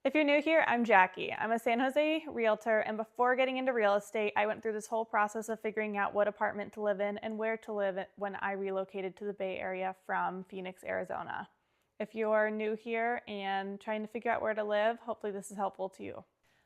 If you're new here, I'm Jackie. I'm a San Jose realtor, and before getting into real estate, I went through this whole process of figuring out what apartment to live in and where to live when I relocated to the Bay Area from Phoenix, Arizona. If you're new here and trying to figure out where to live, hopefully this is helpful to you.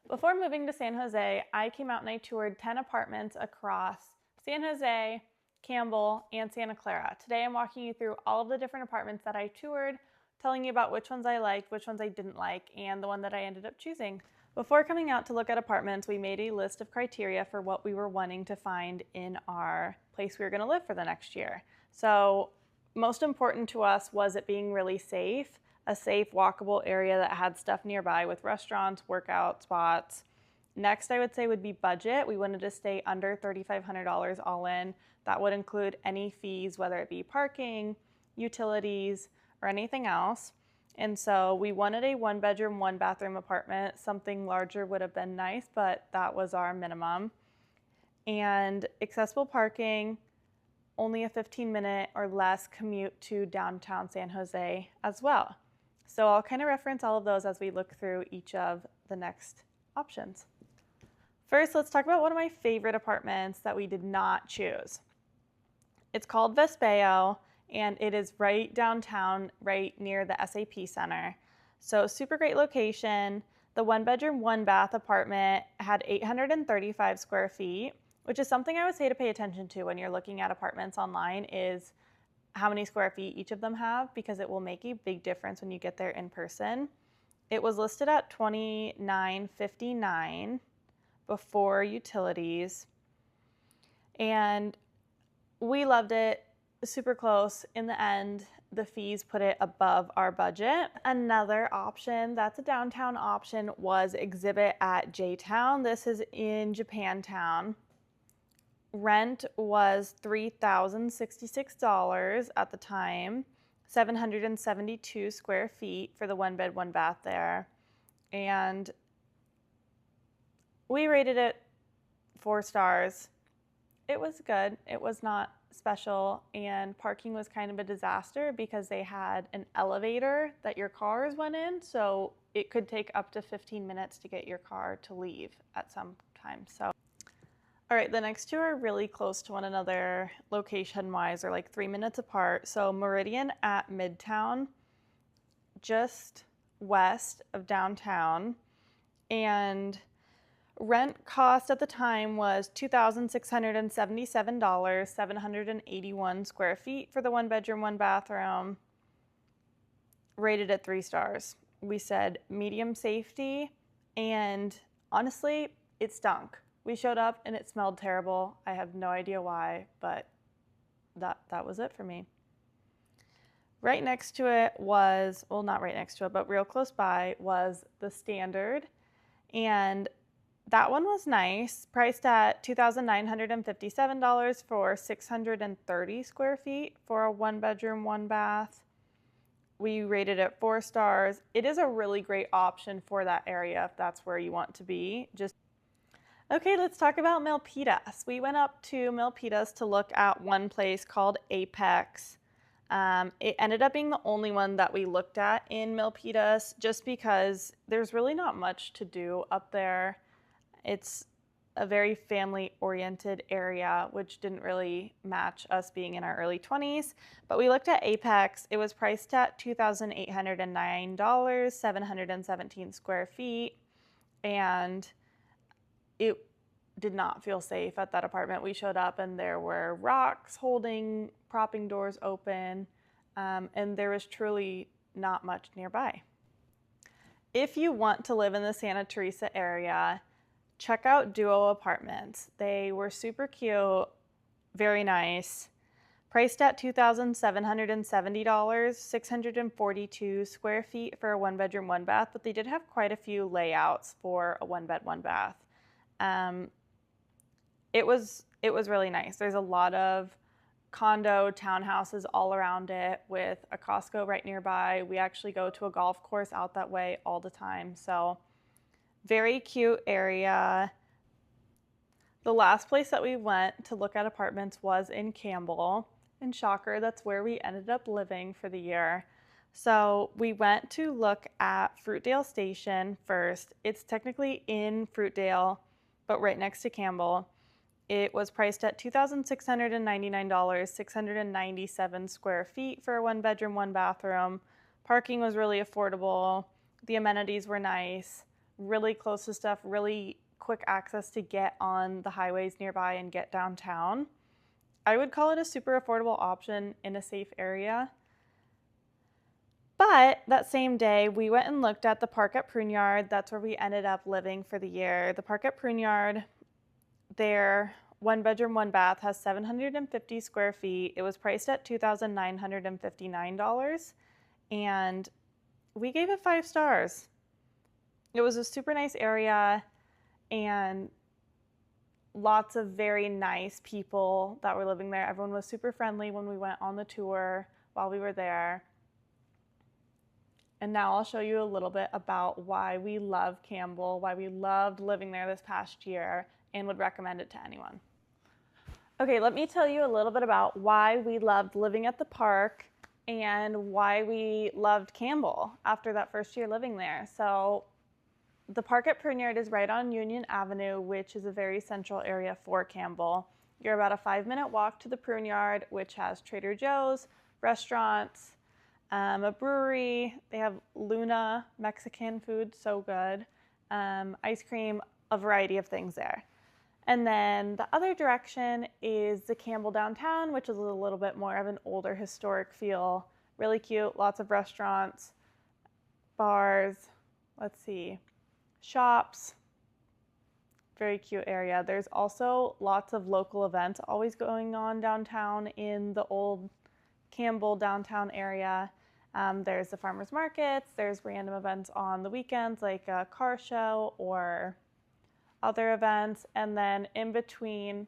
Before moving to San Jose, I came out and I toured 10 apartments across San Jose, Campbell, and Santa Clara. Today I'm walking you through all of the different apartments that I toured, telling you about which ones I liked, which ones I didn't like, and the one that I ended up choosing. Before coming out to look at apartments, we made a list of criteria for what we were wanting to find in our place we were going to live for the next year. So most important to us was it being really safe, a safe walkable area that had stuff nearby with restaurants, workout spots. Next, I would say would be budget. We wanted to stay under $3,500 all in. That would include any fees, whether it be parking, utilities, or anything else. And so we wanted a 1-bedroom, 1-bathroom apartment. Something larger would have been nice, but that was our minimum. And accessible parking, only a 15-minute or less commute to downtown San Jose as well. So I'll kind of reference all of those as we look through each of the next options. First, let's talk about one of my favorite apartments that we did not choose. It's called Vespeo, and it is right downtown, right near the SAP Center. So super great location. The 1-bedroom, 1-bath apartment had 835 square feet, which is something I would say to pay attention to when you're looking at apartments online is how many square feet each of them have, because it will make a big difference when you get there in person. It was listed at $29.59 before utilities, and we loved it. Super close. In the end, the fees put it above our budget. Another option that's a downtown option was Exhibit at J-Town. This is in Japantown. Rent was $3,066 at the time, 772 square feet for the 1-bed, 1-bath there. And we rated it 4 stars. It was good. It was not special, and parking was kind of a disaster because they had an elevator that your cars went in, so it could take up to 15 minutes to get your car to leave at some time. So, all right, the next two are really close to one another location-wise. They're like 3 minutes apart. So Meridian at Midtown, just west of downtown, and rent cost at the time was $2,677, 781 square feet for the 1-bedroom, 1-bathroom, rated at 3 stars. We said medium safety, and honestly, it stunk. We showed up and it smelled terrible. I have no idea why, but that was it for me. Right next to it was, well, not right next to it, but real close by was the Standard, and that one was nice, priced at $2,957 for 630 square feet for a 1-bedroom, 1-bath. We rated it 4 stars. It is a really great option for that area if that's where you want to be. Okay, let's talk about Milpitas. We went up to Milpitas to look at one place called Apex. It ended up being the only one that we looked at in Milpitas just because there's really not much to do up there. It's a very family-oriented area, which didn't really match us being in our early 20s. But we looked at Apex. It was priced at $2,809, 717 square feet, and it did not feel safe at that apartment. We showed up and there were rocks propping doors open, and there was truly not much nearby. If you want to live in the Santa Teresa area, check out Duo Apartments. They were super cute, very nice. Priced at $2,770, 642 square feet for a 1-bedroom, 1-bath, but they did have quite a few layouts for a 1-bed, 1-bath. It was really nice. There's a lot of condo townhouses all around it with a Costco right nearby. We actually go to a golf course out that way all the time. So very cute area. The last place that we went to look at apartments was in Campbell. And shocker, that's where we ended up living for the year. So we went to look at Fruitdale Station first. It's technically in Fruitdale, but right next to Campbell. It was priced at $2,699, 697 square feet for a 1 bedroom, 1 bathroom. Parking was really affordable. The amenities were nice, really close to stuff, really quick access to get on the highways nearby and get downtown. I would call it a super affordable option in a safe area. But that same day, we went and looked at the park at Pruneyard. That's where we ended up living for the year. The park at Pruneyard, their 1 bedroom, 1 bath has 750 square feet. It was priced at $2,959, and we gave it 5 stars. It was a super nice area and lots of very nice people that were living there. Everyone was super friendly when we went on the tour while we were there. And now I'll show you a little bit about why we love Campbell, why we loved living there this past year, and would recommend it to anyone. Okay, let me tell you a little bit about why we loved living at the park and why we loved Campbell after that first year living there. So the park at Pruneyard is right on Union Avenue, which is a very central area for Campbell. You're about a 5-minute walk to the Pruneyard, which has Trader Joe's, restaurants, a brewery. They have Luna Mexican food, so good. Ice cream, a variety of things there. And then the other direction is the Campbell downtown, which is a little bit more of an older historic feel. Really cute, lots of restaurants, bars, shops. Very cute area. There's also lots of local events always going on downtown in the old Campbell downtown area. There's the farmers markets, there's random events on the weekends like a car show or other events, and then in between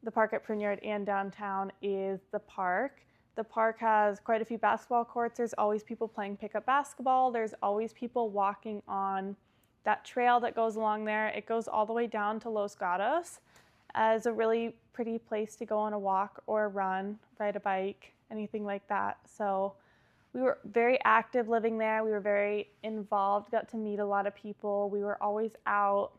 the park at Pruneyard and downtown is the park. The park has quite a few basketball courts. There's always people playing pickup basketball. There's always people walking on that trail that goes along there. It goes all the way down to Los Gatos as a really pretty place to go on a walk or a run, ride a bike, anything like that. So we were very active living there. We were very involved, got to meet a lot of people. We were always out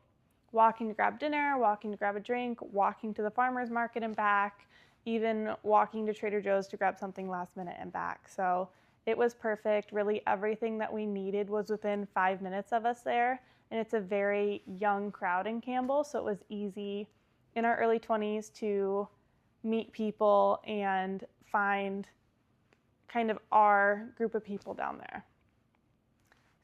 walking to grab dinner, walking to grab a drink, walking to the farmer's market and back, even walking to Trader Joe's to grab something last minute and back. So it was perfect. Really everything that we needed was within 5 minutes of us there. And it's a very young crowd in Campbell, so it was easy in our early 20s to meet people and find kind of our group of people down there.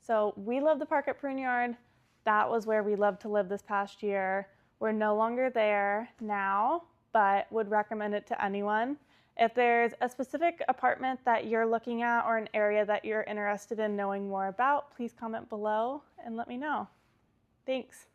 So we love the park at Pruneyard. That was where we loved to live this past year. We're no longer there now, but would recommend it to anyone. If there's a specific apartment that you're looking at or an area that you're interested in knowing more about, please comment below and let me know. Thanks.